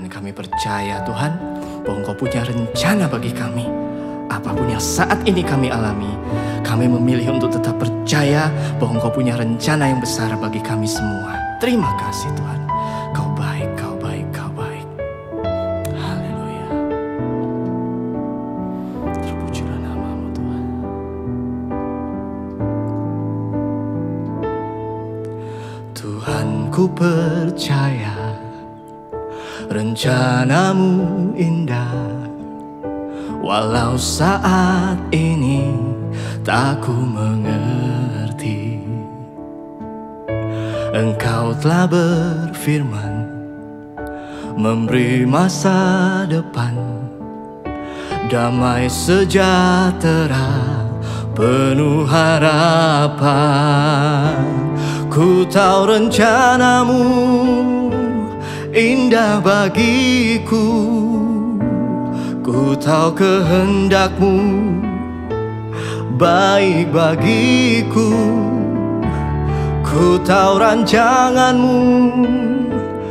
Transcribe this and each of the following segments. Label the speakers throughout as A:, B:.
A: Dan kami percaya Tuhan bahwa Engkau punya rencana bagi kami. Apapun yang saat ini kami alami, kami memilih untuk tetap percaya bahwa Engkau punya rencana yang besar bagi kami semua. Terima kasih Tuhan. Kau baik, Kau baik, Kau baik. Haleluya. Terpujilah nama-Mu Tuhan. Tuhan, ku percaya rencana-Mu indah. Walau saat ini tak ku mengerti, Engkau telah berfirman memberi masa depan, damai sejahtera penuh harapan. Ku tahu rencana-Mu indah bagiku, ku tahu kehendak-Mu baik bagiku, ku tahu rancangan-Mu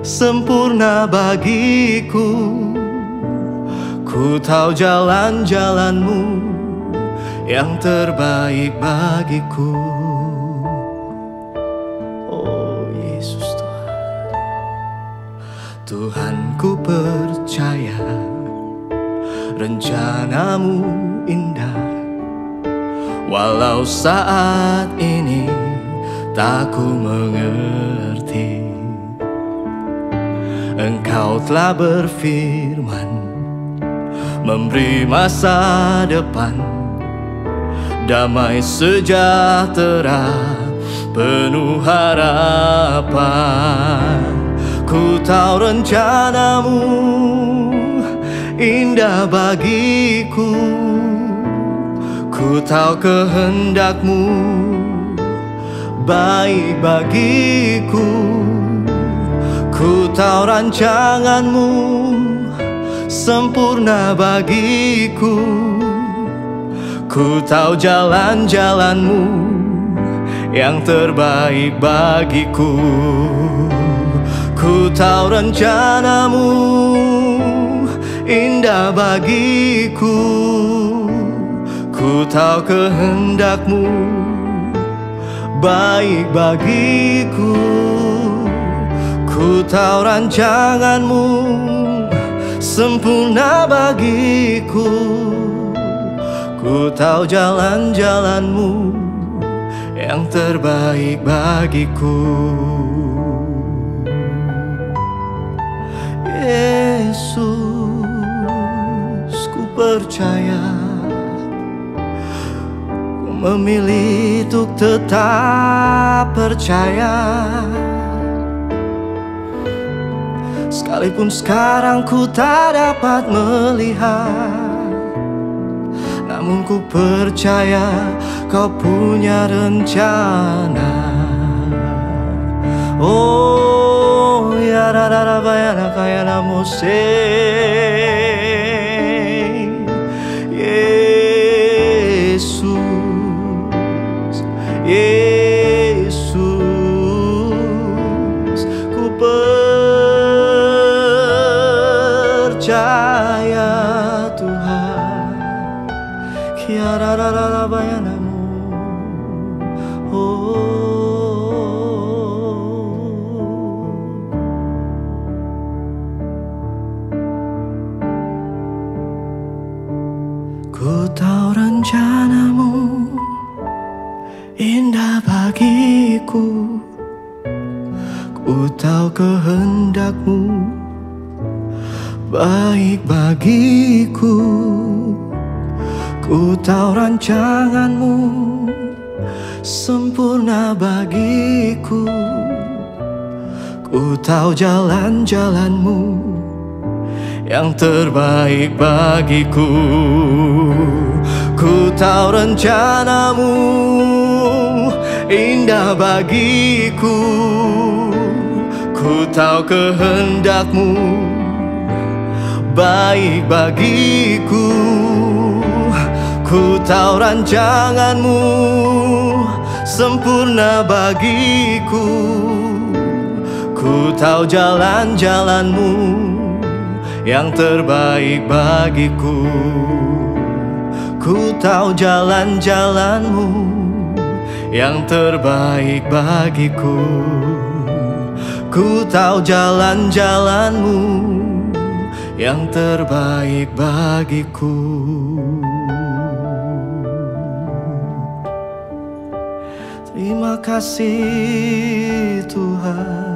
A: sempurna bagiku, ku tahu jalan-jalan-Mu yang terbaik bagiku. Oh Yesus Tuhan, Tuhan, ku percaya rencana-Mu indah. Walau saat ini tak ku mengerti, Engkau telah berfirman memberi masa depan, damai sejahtera penuh harapan. Ku tahu rencana-Mu indah bagiku, ku tahu kehendak-Mu baik bagiku, ku tahu rancangan-Mu sempurna bagiku, ku tahu jalan-jalan-Mu yang terbaik bagiku, ku tahu rencana-Mu indah bagiku, ku tahu kehendak-Mu baik bagiku, ku tahu rancangan-Mu sempurna bagiku, ku tahu jalan-jalan-Mu yang terbaik bagiku. Yesus, ku percaya, ku memilih untuk tetap percaya. Sekalipun sekarang ku tak dapat melihat, namun ku percaya Kau punya rencana. Oh ya rara bayana kayana mose, Yesus, Yesus, ku percaya Tuhan. Kiara rara bayana. Ku tahu rencana-Mu indah bagiku, ku tahu kehendak-Mu baik bagiku, ku tahu rancangan-Mu sempurna bagiku, ku tahu jalan-jalan-Mu yang terbaik bagiku, ku tahu rencana-Mu indah bagiku, ku tahu kehendak-Mu baik bagiku, ku tahu rancangan-Mu sempurna bagiku, ku tahu jalan-jalan-Mu yang terbaik bagiku. Ku tahu jalan-jalanmu yang terbaik bagiku. Ku tahu jalan-jalanmu yang terbaik bagiku. Terima kasih Tuhan.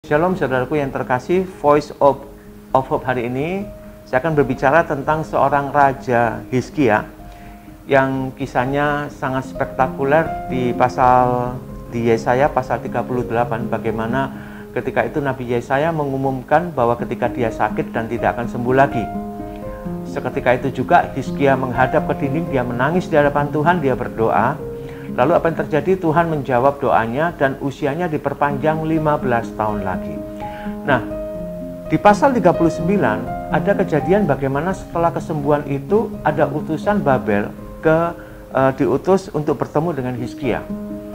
B: Shalom saudaraku yang terkasih, Voice of Hope hari ini saya akan berbicara tentang seorang Raja Hizkia yang kisahnya sangat spektakuler di Yesaya pasal 38, bagaimana ketika itu Nabi Yesaya mengumumkan bahwa ketika dia sakit dan tidak akan sembuh lagi. Seketika itu juga Hizkia menghadap ke dinding, dia menangis di hadapan Tuhan, dia berdoa. Lalu apa yang terjadi? Tuhan menjawab doanya dan usianya diperpanjang 15 tahun lagi. Nah, di pasal 39 ada kejadian bagaimana setelah kesembuhan itu ada utusan Babel diutus untuk bertemu dengan Hizkia.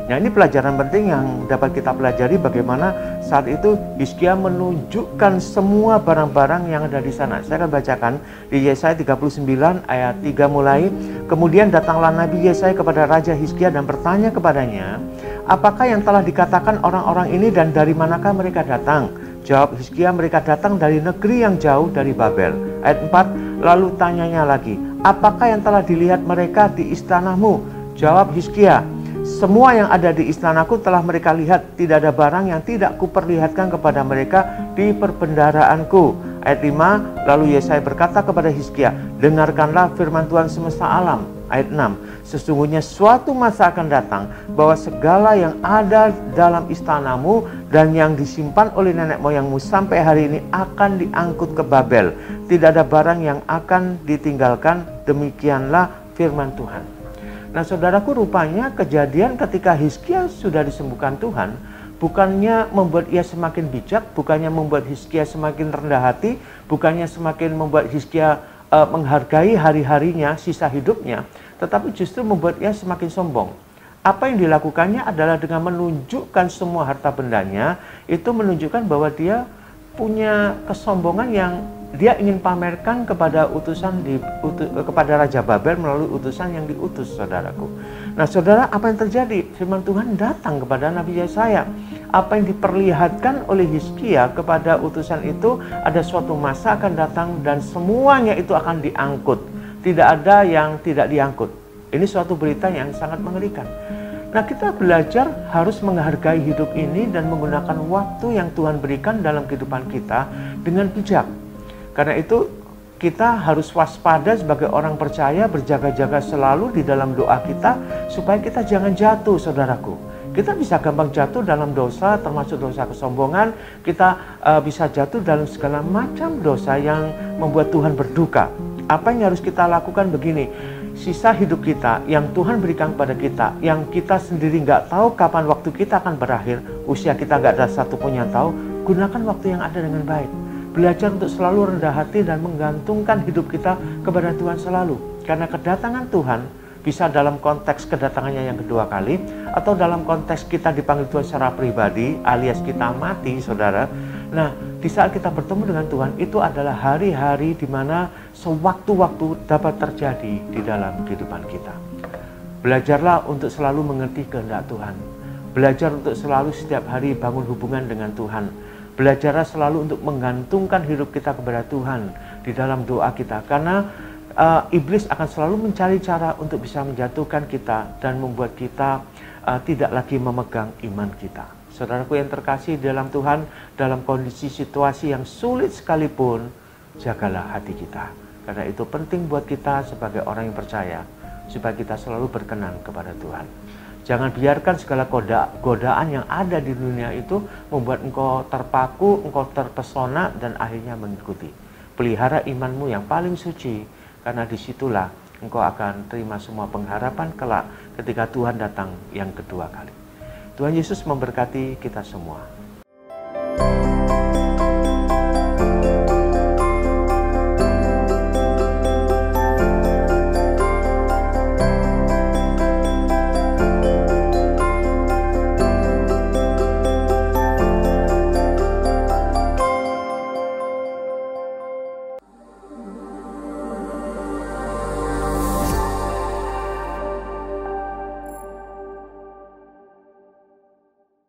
B: Nah, ini pelajaran penting yang dapat kita pelajari, bagaimana saat itu Hizkia menunjukkan semua barang-barang yang ada di sana. Saya akan bacakan di Yesaya 39 ayat 3 mulai. Kemudian datanglah Nabi Yesaya kepada Raja Hizkia dan bertanya kepadanya, apakah yang telah dikatakan orang-orang ini dan dari manakah mereka datang? Jawab Hizkia, mereka datang dari negeri yang jauh, dari Babel. Ayat 4, lalu tanyanya lagi, apakah yang telah dilihat mereka di istanamu? Jawab Hizkia, semua yang ada di istanaku telah mereka lihat, tidak ada barang yang tidak kuperlihatkan kepada mereka di perbendaharaanku. Ayat 5, lalu Yesaya berkata kepada Hizkia, dengarkanlah firman Tuhan semesta alam. Ayat 6, sesungguhnya suatu masa akan datang bahwa segala yang ada dalam istanamu dan yang disimpan oleh nenek moyangmu sampai hari ini akan diangkut ke Babel. Tidak ada barang yang akan ditinggalkan, demikianlah firman Tuhan. Nah saudaraku, rupanya kejadian ketika Hizkia sudah disembuhkan Tuhan bukannya membuat ia semakin bijak, bukannya membuat Hizkia semakin rendah hati, bukannya semakin membuat Hizkia menghargai hari-harinya, sisa hidupnya, tetapi justru membuat ia semakin sombong. Apa yang dilakukannya adalah dengan menunjukkan semua harta bendanya, itu menunjukkan bahwa dia punya kesombongan yang dia ingin pamerkan kepada kepada Raja Babel melalui utusan yang diutus, saudaraku. Nah saudara, apa yang terjadi? Firman Tuhan datang kepada Nabi Yesaya. Apa yang diperlihatkan oleh Hizkia kepada utusan itu, ada suatu masa akan datang dan semuanya itu akan diangkut. Tidak ada yang tidak diangkut. Ini suatu berita yang sangat mengerikan. Nah, kita belajar harus menghargai hidup ini dan menggunakan waktu yang Tuhan berikan dalam kehidupan kita dengan bijak. Karena itu kita harus waspada sebagai orang percaya, berjaga-jaga selalu di dalam doa kita supaya kita jangan jatuh, saudaraku. Kita bisa gampang jatuh dalam dosa, termasuk dosa kesombongan. Kita bisa jatuh dalam segala macam dosa yang membuat Tuhan berduka. Apa yang harus kita lakukan begini, sisa hidup kita yang Tuhan berikan kepada kita, yang kita sendiri nggak tahu kapan waktu kita akan berakhir, usia kita nggak ada satupun yang tahu, gunakan waktu yang ada dengan baik. Belajar untuk selalu rendah hati dan menggantungkan hidup kita kepada Tuhan selalu. Karena kedatangan Tuhan bisa dalam konteks kedatangannya yang kedua kali, atau dalam konteks kita dipanggil Tuhan secara pribadi, alias kita mati, saudara. Nah, di saat kita bertemu dengan Tuhan, itu adalah hari-hari di mana sewaktu-waktu dapat terjadi di dalam kehidupan kita. Belajarlah untuk selalu mengerti kehendak Tuhan. Belajar untuk selalu setiap hari bangun hubungan dengan Tuhan. Belajarlah selalu untuk menggantungkan hidup kita kepada Tuhan di dalam doa kita. Karena iblis akan selalu mencari cara untuk bisa menjatuhkan kita dan membuat kita tidak lagi memegang iman kita. Saudaraku yang terkasih dalam Tuhan, dalam kondisi situasi yang sulit sekalipun, jagalah hati kita. Karena itu penting buat kita sebagai orang yang percaya, supaya kita selalu berkenan kepada Tuhan. Jangan biarkan segala godaan yang ada di dunia itu membuat engkau terpaku, engkau terpesona, dan akhirnya mengikuti. Pelihara imanmu yang paling suci, karena disitulah engkau akan terima semua pengharapan kelak ketika Tuhan datang yang kedua kali. Tuhan Yesus memberkati kita semua.